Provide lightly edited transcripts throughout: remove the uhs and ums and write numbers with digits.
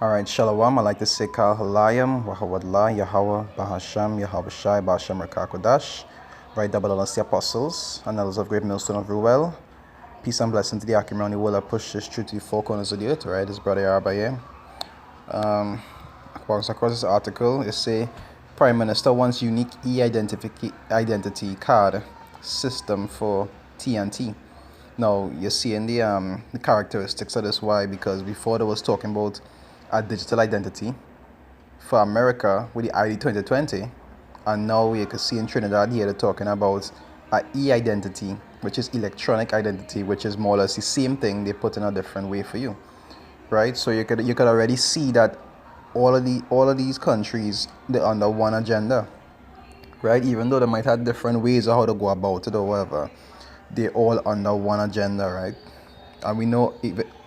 All right, Shalom. I like to say Kal Halayim, Wahawadla, Yahweh, Bahasham, Yahweh Shai, Bahasham Rakakodash. Right, double honors the apostles, and elders of Great Millstone of Ruel. Peace and blessing to the Akim around the world that pushes truth to the four corners of the earth, right? This brother Arabaye. Across this article, it say Prime Minister wants unique identity card system for TNT. Now you're seeing the characteristics of this. Why? Because before they was talking about a digital identity for America with the ID2020, and now you can see in Trinidad here they're talking about a e-identity, which is electronic identity, which is more or less the same thing they put in a different way for you, right? So you could already see that all of these countries, they're under one agenda, right? Even though they might have different ways of how to go about it or whatever, they're all under one agenda, right? And we know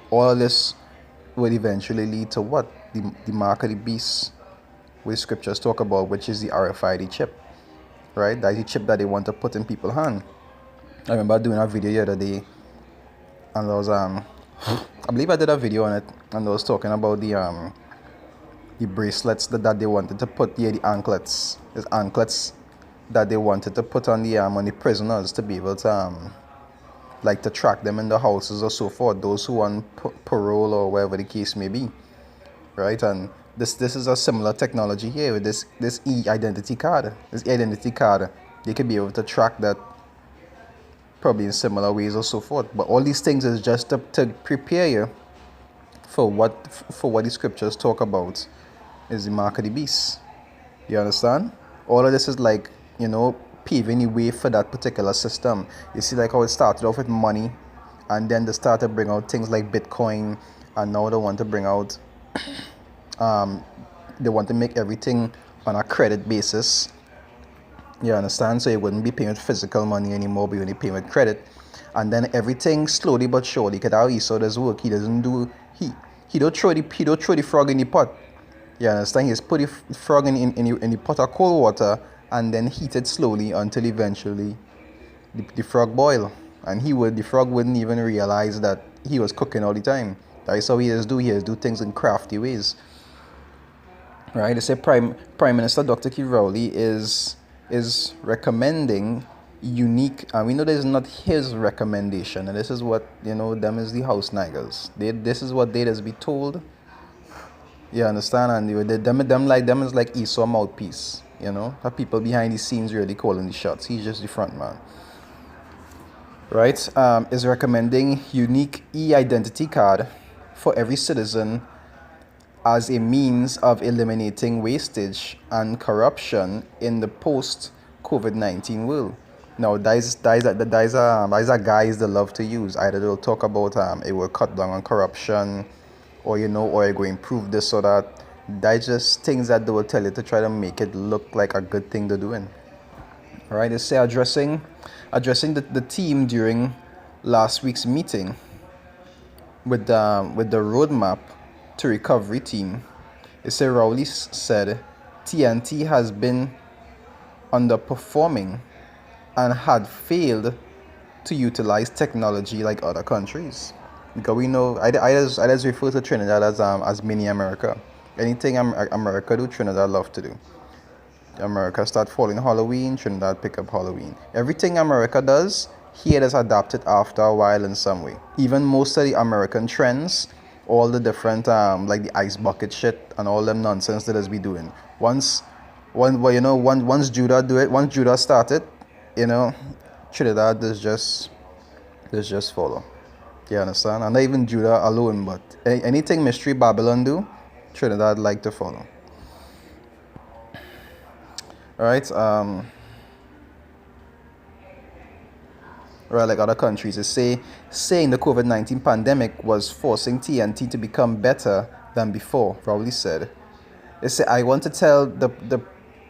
all of this will eventually lead to what? The mark of the beast, which scriptures talk about, which is the RFID chip, right? That's the chip that they want to put in people's hand. I remember doing a video the other day, and there was I believe I did a video on it, and I was talking about the bracelets that they wanted to put, the anklets. There's anklets that they wanted to put on the prisoners to be able to like to track them in the houses or so forth, those who on parole or whatever the case may be, right? And this is a similar technology here with this identity card. This identity card, they could be able to track that probably in similar ways or so forth. But all these things is just to prepare you for what the scriptures talk about is the mark of the beast. You understand? All of this is like, paving the way for that particular system. You see, like how it started off with money, and then they started to bring out things like Bitcoin, and now they want to bring out, they want to make everything on a credit basis. You understand? So you wouldn't be paying with physical money anymore, but you only paying with credit. And then everything slowly but surely, because how Esau does work, he don't throw the frog in the pot. You understand? He's put the frog in the pot of cold water and then heat it slowly until eventually the frog boil. And the frog wouldn't even realize that he was cooking all the time. That's how he is do things in crafty ways. Right? They say Prime Minister Dr. Kivrauli is recommending unique, and we know this is not his recommendation, and this is what, them is the house niggers. This is what they just be told. You understand? And them is like Esau mouthpiece. Have people behind the scenes really calling the shots. He's just the front man. Right? Is recommending unique e-identity card for every citizen as a means of eliminating wastage and corruption in the post-COVID-19 world. Now, these are guys they love to use. Either they'll talk about it will cut down on corruption, or or it will improve this or that. That's just things that they will tell you to try to make it look like a good thing they're doing. All right, they say addressing the team during last week's meeting with the roadmap to recovery team. They say Rowley said TNT has been underperforming and had failed to utilize technology like other countries. Because we know, I just refer to Trinidad as mini America. Anything America do, Trinidad love to do. America start following Halloween, Trinidad pick up Halloween. Everything America does, here is adapted after a while in some way. Even most of the American trends, all the different like the ice bucket shit and all them nonsense that is be doing. Once Judah do it, once Judah started, Trinidad is just follow. You understand? And not even Judah alone, but anything Mystery Babylon do, Trinidad like to follow. Alright, right, like other countries, they saying the COVID-19 pandemic was forcing TNT to become better than before, Rowley said. They say, I want to tell the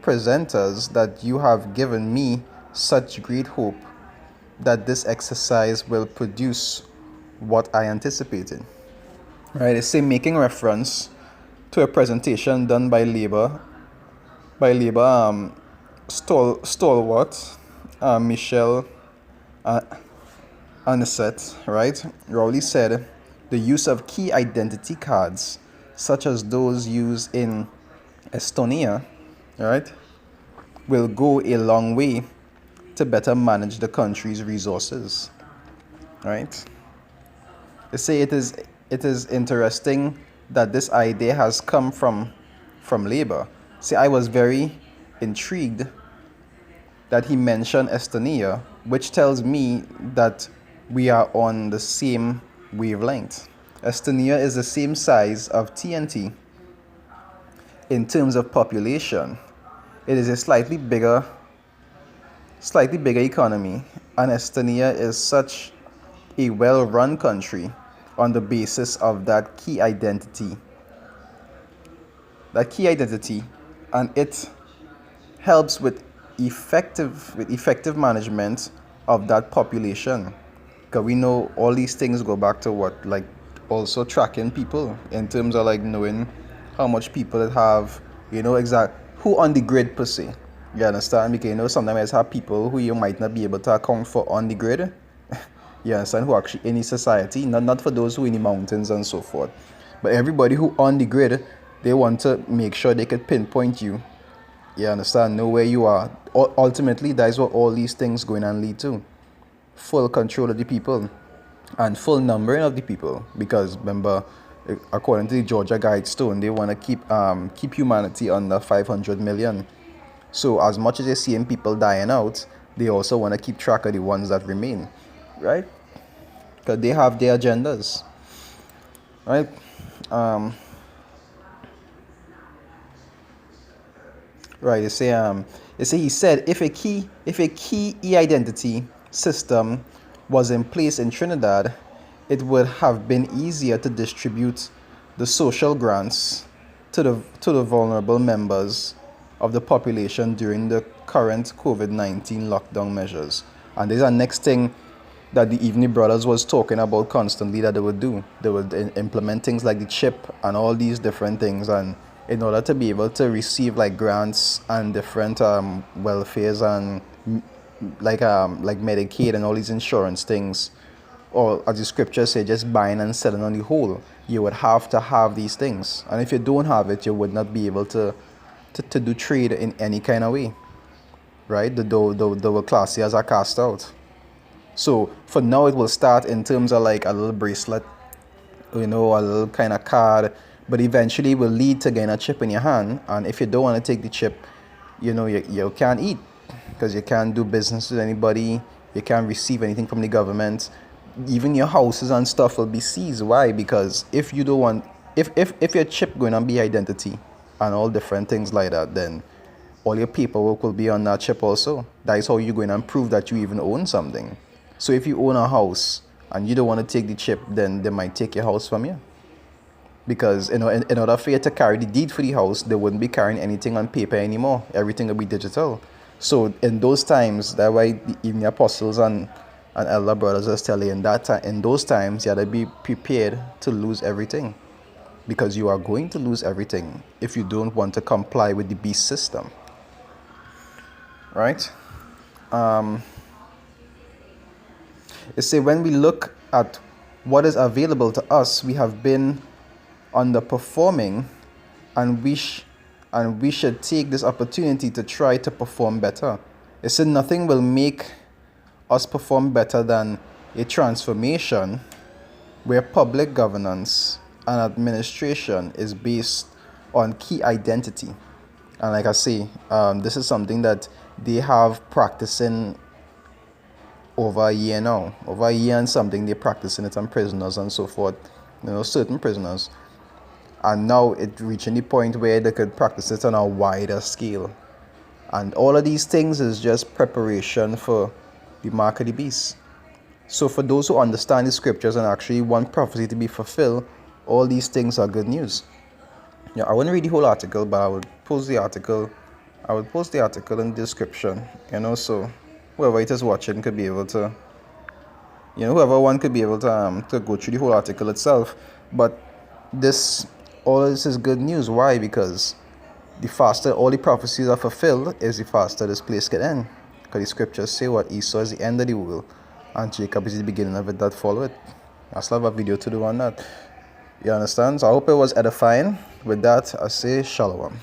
presenters that you have given me such great hope that this exercise will produce what I anticipated. Right, they say making reference to a presentation done by Labour stalwart Michelle Anisette, right? Rowley said the use of key identity cards such as those used in Estonia, right, will go a long way to better manage the country's resources, right? They say it is interesting that this idea has come from Labour. See, I was very intrigued that he mentioned Estonia, which tells me that we are on the same wavelength. Estonia is the same size of TNT in terms of population. It is a slightly bigger economy, and Estonia is such a well-run country on the basis of that key identity. And it helps with effective management of that population. Because we know all these things go back to what, like, also tracking people in terms of like knowing how much people it have, exact who on the grid per se. You understand? Because sometimes have people who you might not be able to account for on the grid. You understand? Who actually in the society, not for those who in the mountains and so forth, but everybody who on the grid, they want to make sure they could pinpoint you. You understand? Know where you are. Ultimately, that is what all these things going and lead to. Full control of the people and full numbering of the people. Because remember, according to the Georgia Guidestone, they want to keep humanity under 500 million. So as much as they're seeing people dying out, they also want to keep track of the ones that remain, right? Because they have their agendas, right? Right. He said if a key e-identity system was in place in Trinidad, it would have been easier to distribute the social grants to the vulnerable members of the population during the current COVID-19 lockdown measures. And this is the next thing that the Evening Brothers was talking about constantly that they would do. They would implement things like the chip and all these different things, and in order to be able to receive like grants and different welfares and like Medicaid and all these insurance things, or as the scriptures say, just buying and selling on the whole, you would have to have these things. And if you don't have it, you would not be able to do trade in any kind of way, right? The classiers are cast out. So for now, it will start in terms of like a little bracelet, a little kind of card, but eventually will lead to getting a chip in your hand. And if you don't want to take the chip, you can't eat, because you can't do business with anybody, you can't receive anything from the government. Even your houses and stuff will be seized. Why? Because if you don't want, if your chip going to be identity and all different things like that, then all your paperwork will be on that chip also. That is how you're going to prove that you even own something. So if you own a house and you don't want to take the chip, then they might take your house from you. Because in order for you to carry the deed for the house, they wouldn't be carrying anything on paper anymore. Everything will be digital. So in those times, that's why even the apostles and elder brothers are telling you that in those times you have to be prepared to lose everything. Because you are going to lose everything if you don't want to comply with the beast system. Right? It say when we look at what is available to us, we have been underperforming, and we should take this opportunity to try to perform better. It said nothing will make us perform better than a transformation where public governance and administration is based on key identity. And like I say, this is something that they have practicing over a year now. Over a year and something, they're practicing it on prisoners and so forth, certain prisoners. And now it's reaching the point where they could practice it on a wider scale. And all of these things is just preparation for the mark of the beast. So for those who understand the scriptures and actually want prophecy to be fulfilled, all these things are good news. Yeah, I wouldn't read the whole article, but I would post the article. I would post the article in the description, so whoever it is watching could be able to, whoever one could be able to go through the whole article itself. But all this is good news. Why? Because the faster all the prophecies are fulfilled is the faster this place can end. Because the scriptures say what Esau is the end of the world and Jacob is the beginning of it that follow it. I still have a video to do on that. You understand? So I hope it was edifying. With that, I say shalom.